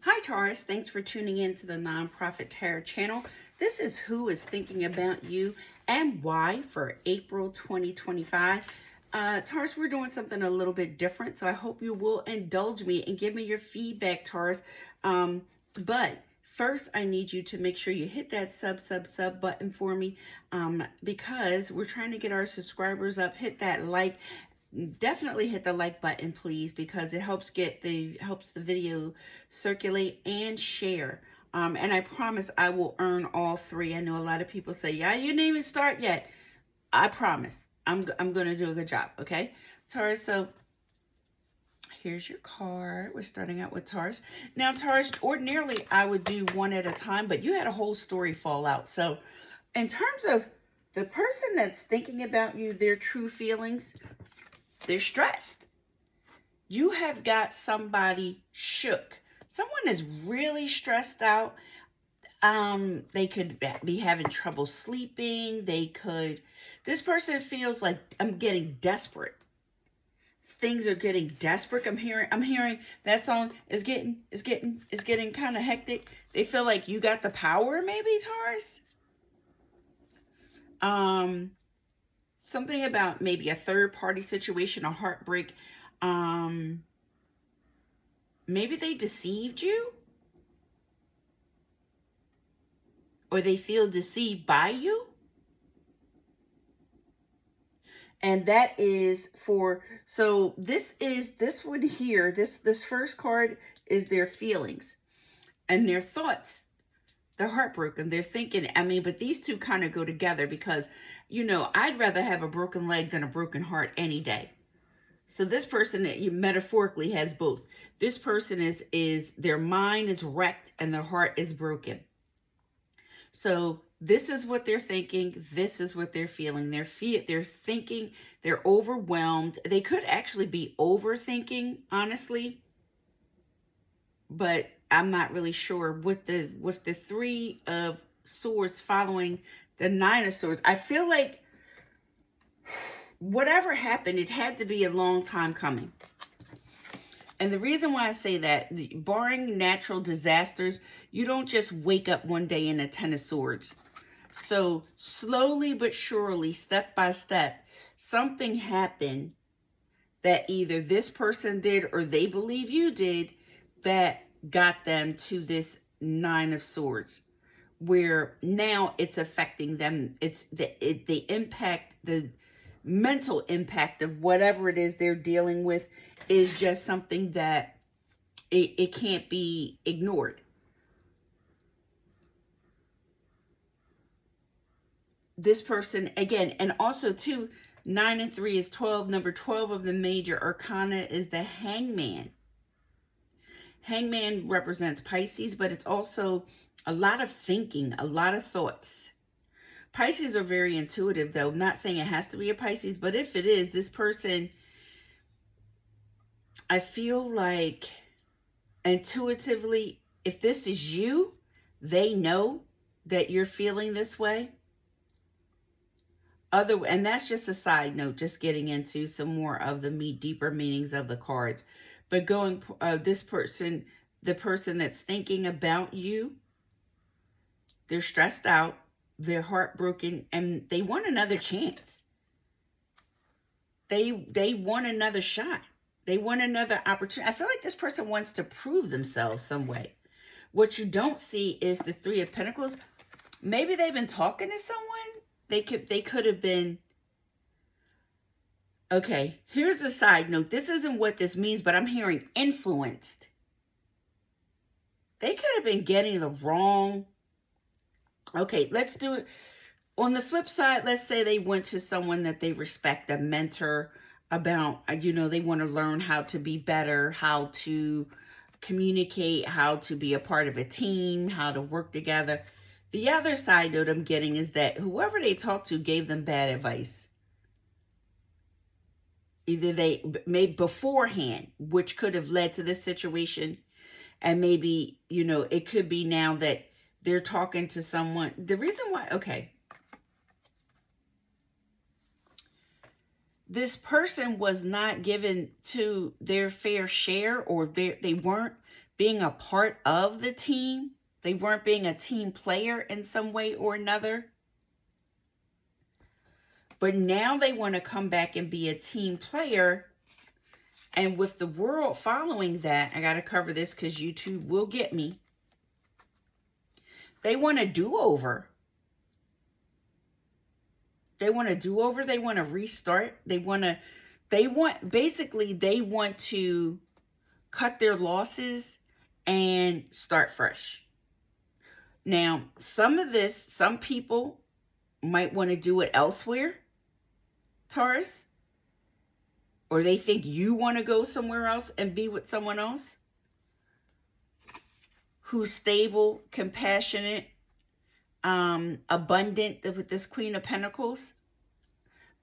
Hi Taurus, thanks for tuning in to the Nonprofit Tarot channel. This is who is thinking about you and why for April 2025. Taurus, we're doing something a little bit different, so I hope you will indulge me and give me your feedback, Taurus. But first, I need you to make sure you hit that sub button for me because we're trying to get our subscribers up. Hit that like. Definitely hit the like button, please, because it helps helps the video circulate and share. And I promise I will earn all three. I know a lot of people say, yeah, you didn't even start yet. I promise I'm going to do a good job. Okay, Taurus. So here's your card. We're starting out with Taurus. Now, Taurus, ordinarily I would do one at a time, but you had a whole story fall out. So in terms of the person that's thinking about you, their true feelings, they're stressed. You have got somebody shook. Someone is really stressed out. They could be having trouble sleeping. This person feels like I'm getting desperate. Things are getting desperate. I'm hearing that song is getting kind of hectic. They feel like you got the power, maybe, Taurus. Something about maybe a third party situation, a heartbreak. Maybe they deceived you, or they feel deceived by you. And that is so this one here, this first card is their feelings and their thoughts. They're heartbroken. They're thinking, but these two kind of go together because, I'd rather have a broken leg than a broken heart any day. So this person metaphorically has both. This person is their mind is wrecked and their heart is broken. So this is what they're thinking. This is what they're feeling. They're thinking. They're overwhelmed. They could actually be overthinking, honestly. But I'm not really sure with the Three of Swords following the Nine of Swords. I feel like whatever happened, it had to be a long time coming. And the reason why I say that, barring natural disasters, you don't just wake up one day in a Ten of Swords. So slowly but surely, step by step, something happened that either this person did or they believe you did that got them to this Nine of Swords, where now it's affecting them. It's the impact, the mental impact of whatever it is they're dealing with is just something that it can't be ignored. This person, again, and also too, 9 and 3 is 12. Number 12 of the major arcana is the Hangman. Hangman represents Pisces, but it's also a lot of thinking, a lot of thoughts. Pisces are very intuitive, though. I'm not saying it has to be a Pisces, but if it is, this person, I feel like intuitively, if this is you, they know that you're feeling this way. And that's just a side note, just getting into some more of the deeper meanings of the cards. But this person, the person that's thinking about you, they're stressed out, they're heartbroken, and they want another chance. They want another shot. They want another opportunity. I feel like this person wants to prove themselves some way. What you don't see is the Three of Pentacles. Maybe they've been talking to someone. They could have been. Okay, here's a side note. This isn't what this means, but I'm hearing influenced. They could have been getting the wrong. Okay, let's do it. On the flip side, let's say they went to someone that they respect, a mentor, about, they want to learn how to be better, how to communicate, how to be a part of a team, how to work together. The other side note I'm getting is that whoever they talked to gave them bad advice. Either they made beforehand, which could have led to this situation. And maybe, it could be now that they're talking to someone. The reason why, okay. This person was not given to their fair share, or they weren't being a part of the team. They weren't being a team player in some way or another. But now they want to come back and be a team player. And with the world following that, I got to cover this because YouTube will get me. They want a do-over. They want a do-over. They want to restart. They want to cut their losses and start fresh. Now, some people might want to do it elsewhere, Taurus. Or they think you want to go somewhere else and be with someone else who's stable, compassionate, abundant with this Queen of Pentacles.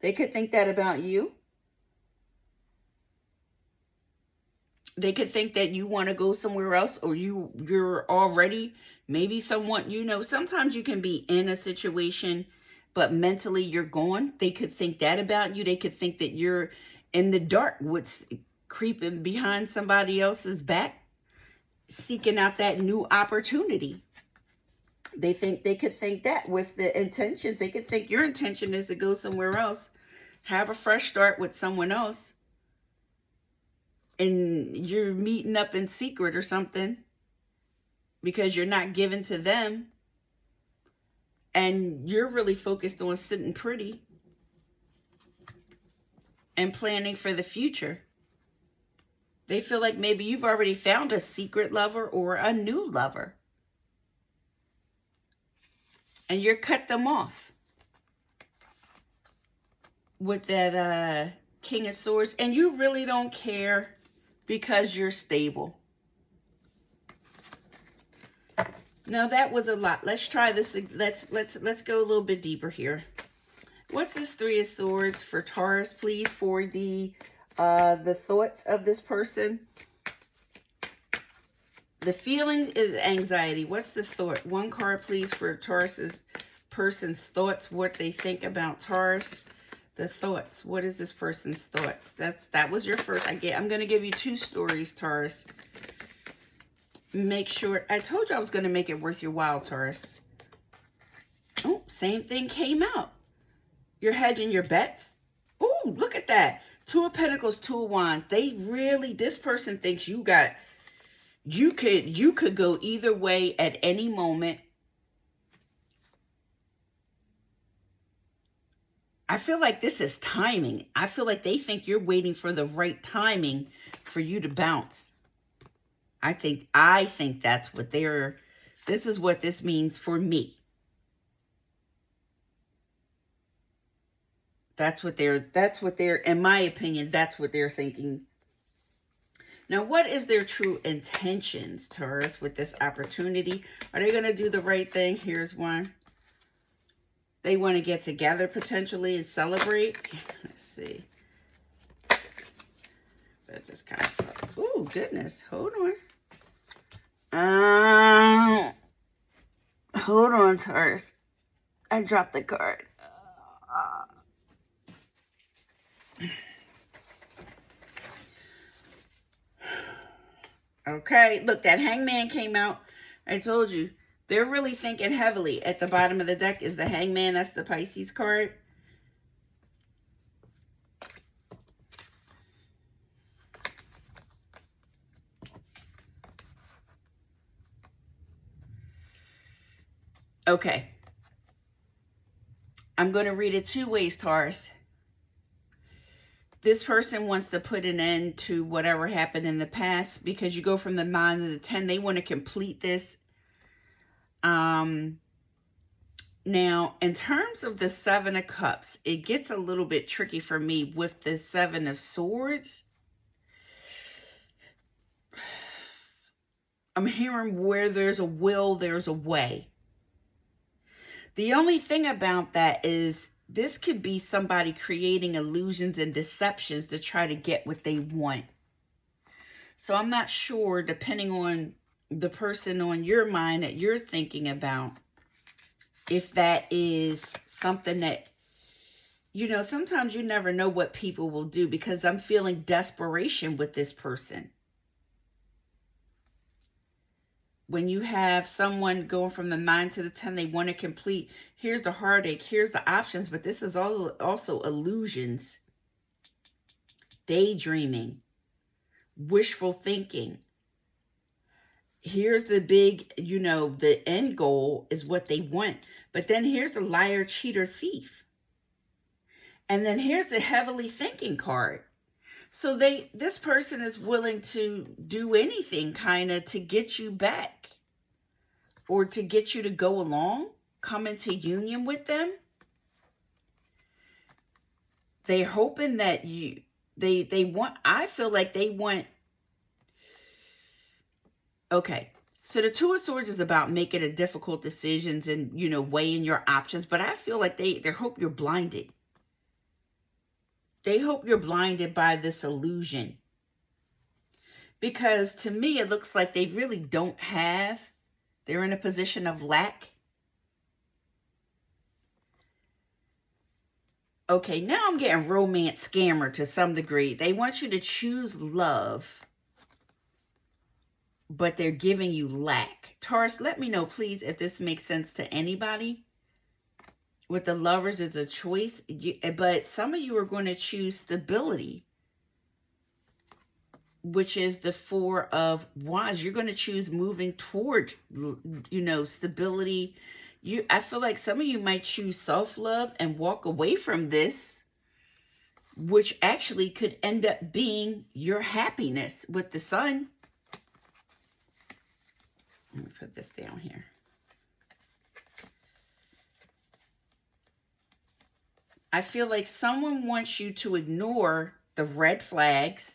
They could think that about you. They could think that you want to go somewhere else, or you're already maybe someone, sometimes you can be in a situation, but mentally you're gone. They could think that about you. They could think that you're in the dark, what's creeping behind somebody else's back, seeking out that new opportunity. They could think that with the intentions. They could think your intention is to go somewhere else, have a fresh start with someone else, and you're meeting up in secret or something because you're not giving to them, and you're really focused on sitting pretty and planning for the future. They feel like maybe you've already found a secret lover or a new lover, and you're cut them off with that King of Swords, and you really don't care because you're stable. Now that was a lot. Let's try this. Let's go a little bit deeper here. What's this Three of Swords for Taurus, please, for the thoughts of this person? The feeling is anxiety. What's the thought? One card, please, for Taurus's person's thoughts, what they think about Taurus. The thoughts. What is this person's thoughts? That was your first. I'm going to give you two stories, Taurus. Make sure. I told you I was going to make it worth your while, Taurus. Oh, same thing came out. You're hedging your bets. Oh, look at that. Two of Pentacles, Two of Wands. This person thinks you could go either way at any moment. I feel like this is timing. I feel like they think you're waiting for the right timing for you to bounce. I think that's what this is what this means for me. That's what they're, in my opinion, that's what they're thinking. Now, what is their true intentions, Taurus, with this opportunity? Are they going to do the right thing? Here's one. They want to get together potentially and celebrate. Let's see. That just kind of, oh, goodness. Hold on. Hold on, Taurus. I dropped the card. Okay, look, that Hangman came out. I told you. They're really thinking heavily. At the bottom of the deck is the Hangman. That's the Pisces card. Okay. I'm going to read it two ways, Taurus. This person wants to put an end to whatever happened in the past because you go from the 9 to the 10. They want to complete this. Now, in terms of the 7 of Cups, it gets a little bit tricky for me with the 7 of Swords. I'm hearing where there's a will, there's a way. The only thing about that is this could be somebody creating illusions and deceptions to try to get what they want. So I'm not sure, depending on the person on your mind that you're thinking about, if that is something that, sometimes you never know what people will do, because I'm feeling desperation with this person. when you have someone going from the 9 to the 10, they want to complete. Here's the heartache. Here's the options. But this is all also illusions, daydreaming, wishful thinking. Here's the big, you know, the end goal is what they want. But then here's the liar, cheater, thief. And then here's the heavily thinking card. So this person is willing to do anything kind of to get you back or to get you to go along, come into union with them. They're hoping that they want, I feel like they want, okay. So the Two of Swords is about making a difficult decisions and, you know, weighing your options. But I feel like they hope you're blinded. They hope you're blinded by this illusion. Because to me, it looks like they really don't have. They're in a position of lack. Okay, now I'm getting romance scammer to some degree. They want you to choose love, but they're giving you lack. Taurus, let me know, please, if this makes sense to anybody. With the Lovers, it's a choice, but some of you are going to choose stability, which is the Four of Wands. You're going to choose moving toward, you know, stability. I feel like some of you might choose self-love and walk away from this, which actually could end up being your happiness with the Sun. Let me put this down here. I feel like someone wants you to ignore the red flags.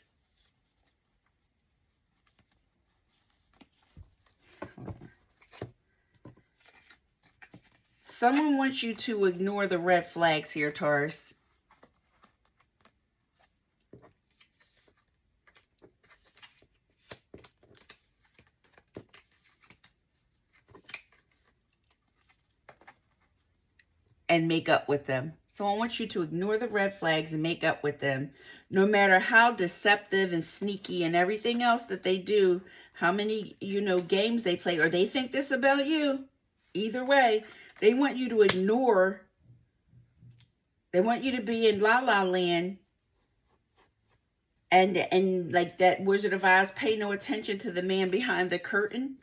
Someone wants you to ignore the red flags here, Taurus. And make up with them. So I want you to ignore the red flags and make up with them. No matter how deceptive and sneaky and everything else that they do, how many, you know, games they play, or they think this about you. Either way, they want you to ignore. They want you to be in La La Land. And like that Wizard of Oz, pay no attention to the man behind the curtain.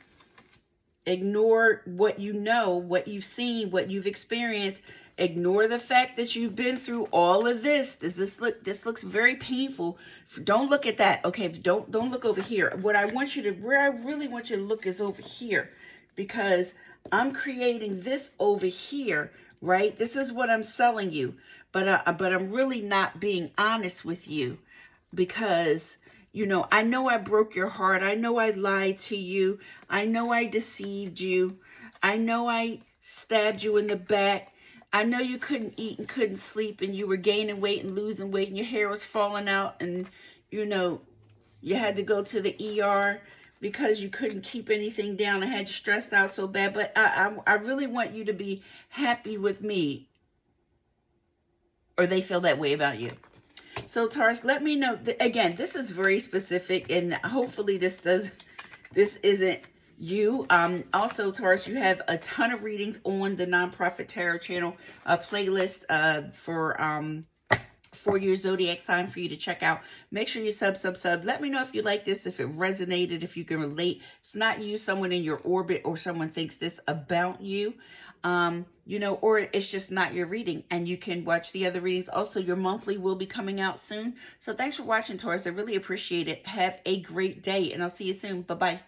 Ignore what you know, what you've seen, what you've experienced. Ignore the fact that you've been through all of this. This looks very painful. Don't look at that. Okay, don't look over here. What I want you to, where I really want you to look is over here, because I'm creating this over here, right? This is what I'm selling you, but I'm really not being honest with you, because you know I broke your heart. I know I lied to you. I know I deceived you. I know I stabbed you in the back. I know you couldn't eat and couldn't sleep, and you were gaining weight and losing weight, and your hair was falling out, and, you know, you had to go to the ER because you couldn't keep anything down and had you stressed out so bad. But I really want you to be happy with me, or they feel that way about you. So, Taurus, let me know. Again, this is very specific, and hopefully this isn't you. Also, Taurus, you have a ton of readings on the Non-Prophet Tarot channel, a playlist for your zodiac sign for you to check out. Make sure you sub. Let me know if you like this, if it resonated, if you can relate. It's not you, someone in your orbit, or someone thinks this about you. You know, or it's just not your reading, and you can watch the other readings. Also, your monthly will be coming out soon. So thanks for watching, Taurus. I really appreciate it. Have a great day, and I'll see you soon. Bye-bye.